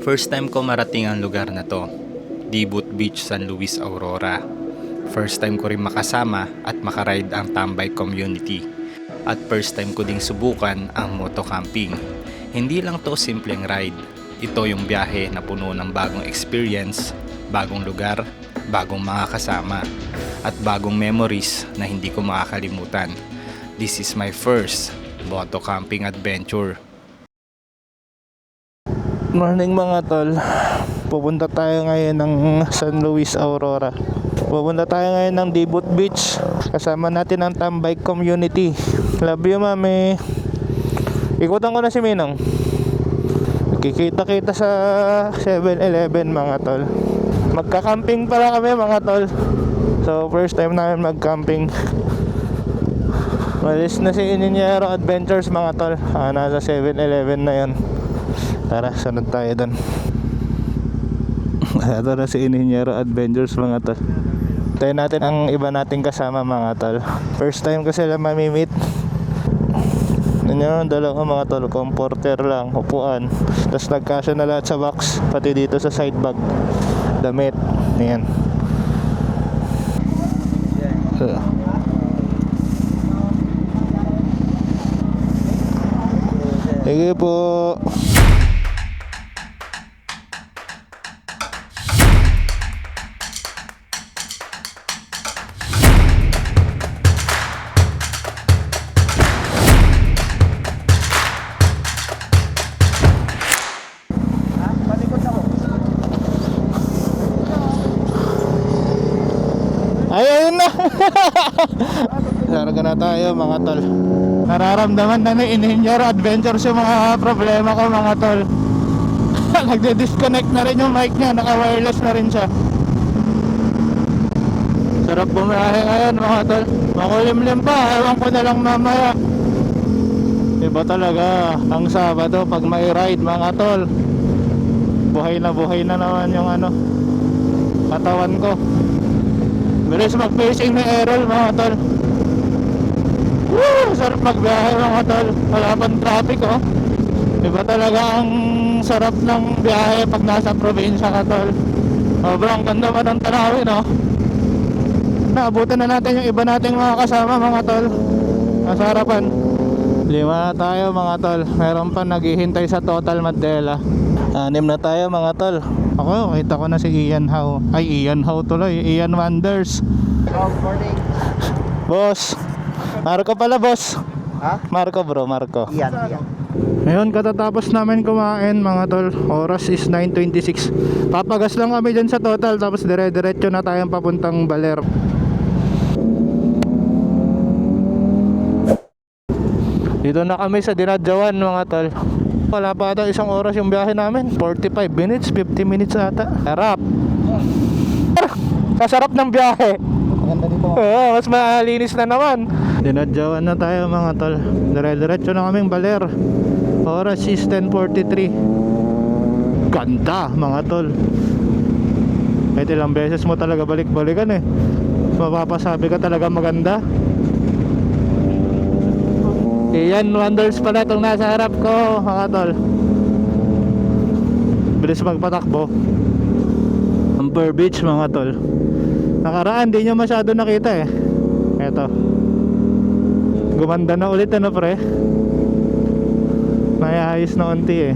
First time ko marating ang lugar na to, Dibut Beach, San Luis, Aurora. First time ko rin makasama at makaride ang tambay community. At first time ko ding subukan ang moto camping. Hindi lang to simpleng ride. Ito yung biyahe na puno ng bagong experience, bagong lugar, bagong mga kasama, at bagong memories na hindi ko makakalimutan. This is my first moto camping adventure. Morning mga tol. Pupunta tayo ngayon ng San Luis, Aurora. Pupunta tayo ngayon ng Dibut Beach. Kasama natin ang tambay community. Love you, mami. Ikutan ko na si Minong. Kikita-kita sa 7-Eleven mga tol. Magka-camping pala kami mga tol. So first time namin mag-camping. Malis na si Ininyero Adventures mga tol. Nasa 7-Eleven na yun. Tara, sunod tayo doon. Ito na si Ininyero Adventures mga tol. Tayo natin ang iba nating kasama mga tol. First time ko sila mamimit. Yan, dalawang mga tol, comforter lang, upuan. Tapos nagkasya na lahat sa box, pati dito sa side bag. Damit, yan. Sige po. Ayun na. Larga na tayo mga tol. Nararamdaman na ni Ininyero Adventures yung mga problema ko mga tol. Nagde-disconnect na rin yung mic niya, naka-wireless na rin siya. Sarap bumiyahe ngayon mga tol. Makulimlim pa, ewan ko na lang mamaya. Iba talaga ang Sabado pag may ride mga tol. Buhay na naman yung katawan ko. Bilis mag-facing ni Errol mga tol. Woo! Sarap magbiyahe mga tol. Wala pang traffic oh. Iba talaga ang sarap ng biyahe pag nasa probinsya ka tol. Sobrang ganda pa ng tanawin oh. Naabutan na natin yung iba nating mga kasama mga tol. Nasa harapan. 5 na tayo mga tol. Meron pa naghihintay sa Total Mandela. 6 na tayo mga tol. Ako, kita ko na si Ian Howe. Ay, Ian Howe tuloy. Ian Wonders. Morning. Boss. Marco pala, boss. Ha? Marco bro, Marco. Iyan. Ngayon, katatapos namin kumain mga tol. Oras is 9:26. Papagas lang kami dyan sa Total. Tapos dire-diretso na tayong papuntang Baler. Dito na kami sa Dinadjawan mga tol. Wala pa ata isang oras yung biyahe namin. 45 minutes, 50 minutes ata. Sarap. Kasarap ng biyahe. Maganda dito. Oo, mas malinis na naman. Dinadjawan na tayo mga tol. Dire-diretso na kaming Baler. Oras is 10:43. Ganda mga tol. Kahit ilang beses mo talaga balik-balikan eh. Mapapasabi ka talaga maganda. Iyan Wonders pala itong nasa harap ko mga tol. Bilis magpatakbo. Amber Beach mga tol. Nakaraan di nyo masyado nakita eh. Eto. Gumanda na ulit pre. May ayos na unti eh.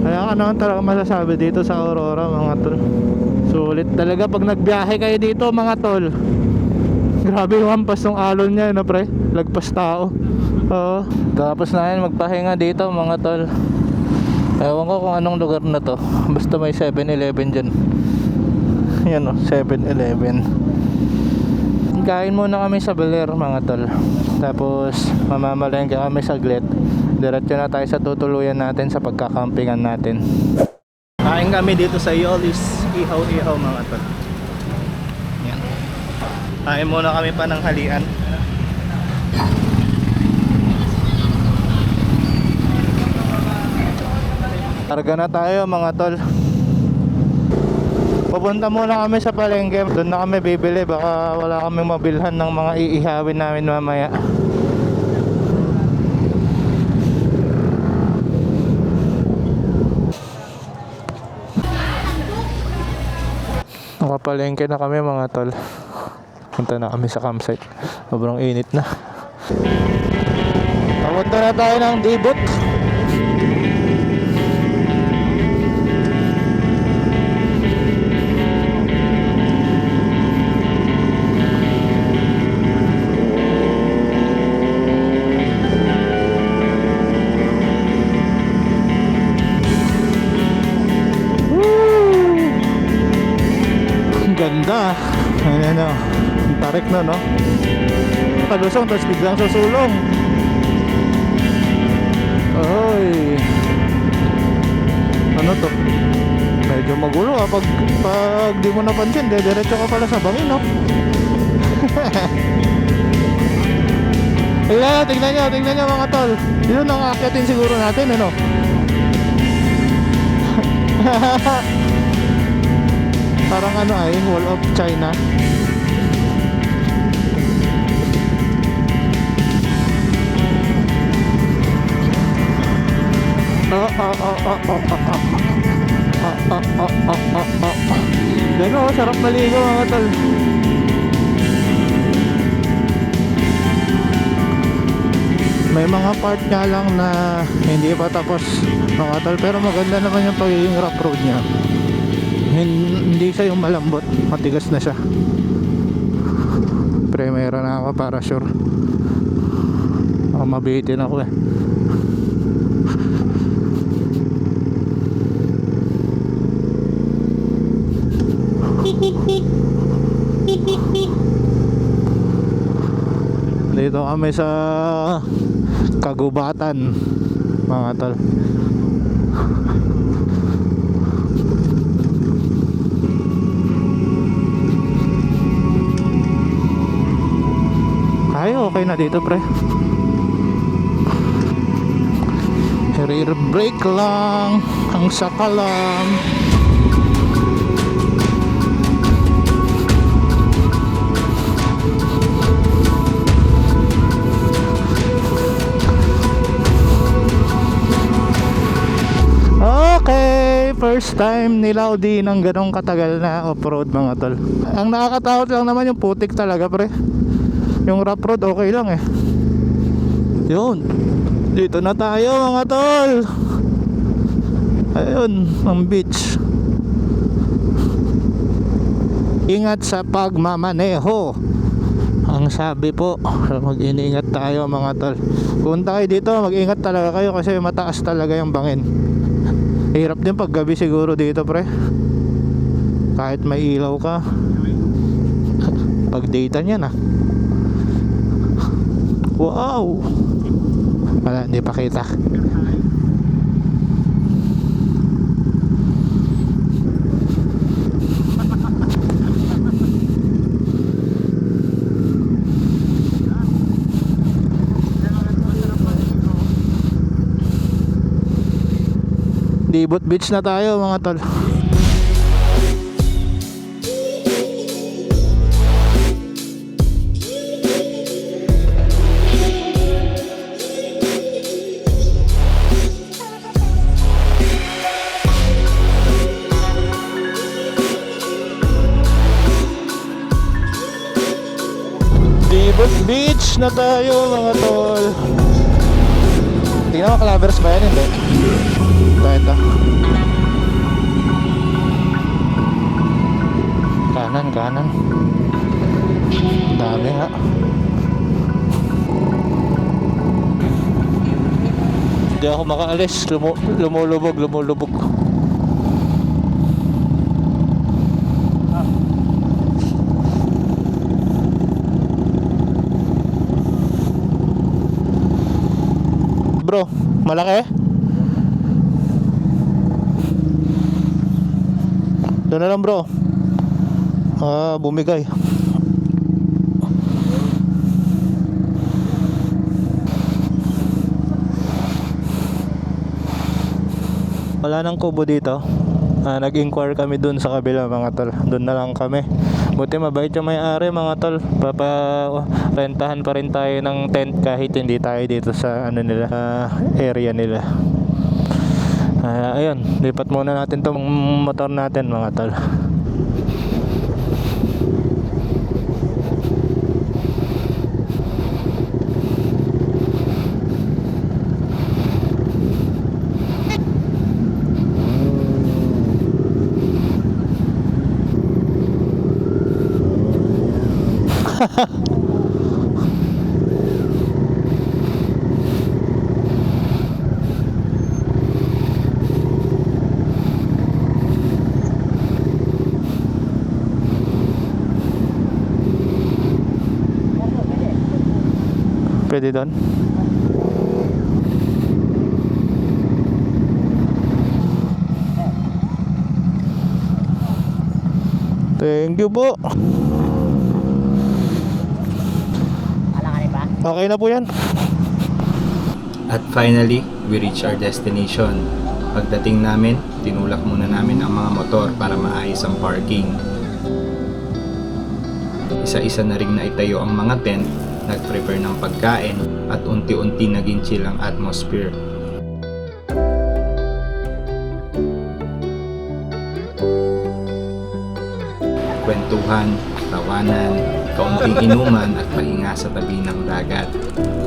Kaya ka naman talaga masasabi dito sa Aurora mga tol. Sulit talaga pag nagbiyahe kayo dito mga tol. Grabe yung hampas ng alon niya pre. Lagpas tao. Oo. Tapos na yun magpahinga dito mga tol. Ewan ko kung anong lugar na to. Basta may 7-Eleven dyan. Yan o, 7-Eleven. Kain muna kami sa Baler mga tol. Tapos mamamalengke kami saglit. Diretso na tayo sa tutuluyan natin sa pagkakampingan natin. Kain kami dito sa Yolis. Ihaw-ihaw mga tol. Yan. Kain muna kami pa ng halian. Karga na tayo mga tol. Pupunta muna kami sa palengke. Doon na kami bibili. Baka wala kaming mabilhan ng mga iihawin namin mamaya. Napapalengke na kami mga tol. Punta na kami sa campsite. Sobrang init na. Papunta na tayo ng Dibot. Ang ganda. Ano, ang tarik na, no? Palusong tapos biglang susulong. Oy. Ano to? Medyo magulo ah. Pag di mo napansin, diretso ka pala sa bangin, no? Tingnan nyo mga tol. Yun ang aakyatin siguro natin, ano? Parang ano ay Wall of China. Gano, sarap maligo mga tol. May mga part nga lang na hindi pa tapos mga tol, pero maganda naman yung pagiging rough road niya. Hindi siya yung malambot, matigas na siya. Pre, mayroon na ako para sure. Mabitin ako eh. Dito kami sa Kagubatan mga tol. Ay, okay na dito pre. Rear brake lang ang sakalam. Okay, first time nilaw din ng ganong katagal na off-road mga tol. Ang nakakatakot lang naman yung putik talaga pre. Yung rough road okay lang eh. Yun, dito na tayo mga tol. Ayun, ang beach. Ingat sa pagmamaneho, ang sabi po. Mag-iingat tayo mga tol. Punta kayo dito, mag-ingat talaga kayo kasi mataas talaga yung bangin. Hirap din pag gabi siguro dito pre. Kahit may ilaw ka, pag daytime yan ah. Wow. Wala, hindi pa kita. Dibot Beach na tayo mga tol. Dibot Beach na tayo mga tol. Tingnan mo, Clavers ba yan? Hindi. Ito. Kanan. Dami ha. Hindi ako makaalis. Lumulubog. Bro, malaki? Doon na lang bro. Bumigay. Wala nang kubo dito. Nag-inquire kami dun sa kabila mga tol. Doon na lang kami. Buti mabait yung may-ari mga tol. Rentahan pa rin tayo ng tent kahit hindi tayo dito sa nila, area nila. Ayun, lipat muna natin tong motor natin mga tol. Pwede doon. Thank you po. Alakarin ba? Okay na po yan. At finally, we reach our destination. Pagdating namin, tinulak muna namin ang mga motor para maayos ang parking. Isa-isa na ring naitayo ang mga tent, nag-prepare ng pagkain, at unti-unti naging chill ang atmosphere. Kwentuhan, tawanan, kaunting inuman at pahinga sa tabi ng dagat.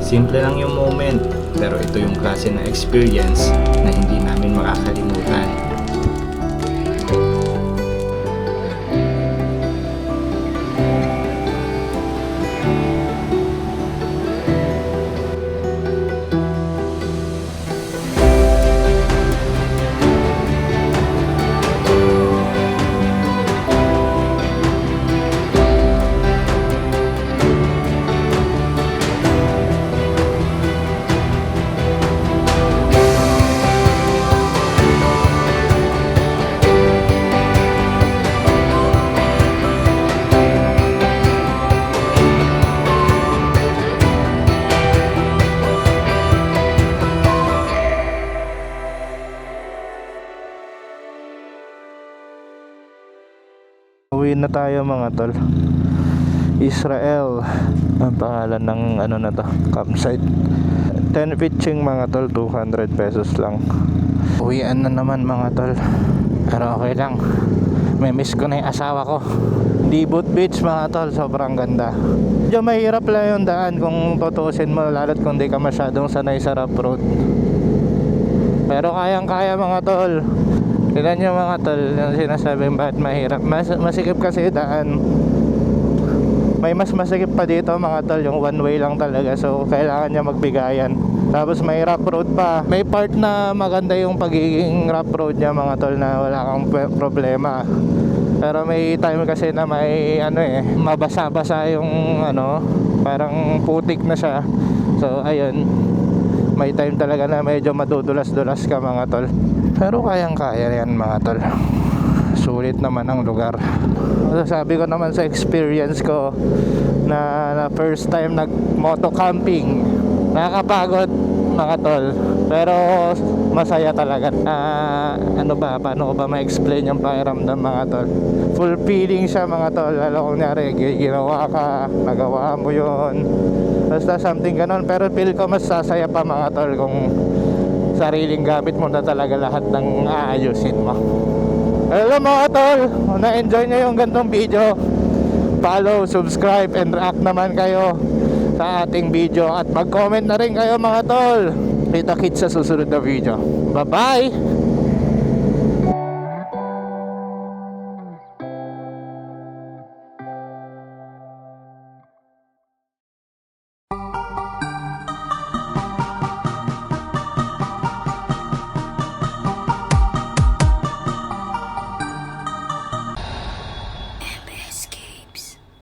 Simple lang yung moment, pero ito yung klase na experience na hindi namin makakalimutan. Uwi na tayo mga tol. Israel ang pangalan ng ano na to, campsite. 10 pitching mga tol, 200 pesos lang. Uwian na naman mga tol, pero okay lang. May miss ko na yung asawa ko. Dibut Beach mga tol, sobrang ganda. Medyo mahirap lang yung daan kung tutuusin mo, lalo't kung di ka masyadong sanay sa rough road. Pero kayang kaya mga tol. Tignan nyo mga tol, yung sinasabing bakit mahirap. Masikip kasi daan. May mas masikip pa dito mga tol, yung one way lang talaga. So kailangan nyo magbigayan. Tapos may rough road pa. May part na maganda yung pagiging rough road niya mga tol, na wala kang problema. Pero may time kasi na may mabasa-basa yung parang putik na siya. So ayun, may time talaga na medyo madudulas-dulas ka mga tol. Pero kayang-kaya yan mga tol. Sulit naman ang lugar. Sabi ko naman sa experience ko na first time nag-moto camping, nakakapagod mga tol, pero masaya talaga. Paano ko ba ma-explain yung pakiramdam mga tol? Fulfilling siya mga tol. Lalo kung nyari ginawa ka, nagawa mo yun, basta something ganon. Pero feel ko mas sasaya pa mga tol kung sariling gamit mo na talaga lahat ng aayusin mo. Hello mga tol, na-enjoy nyo yung gantong video, follow, subscribe, and react naman kayo sa ating video. At mag-comment na rin kayo mga tol. Kita-kits sa susunod na video. Bye bye!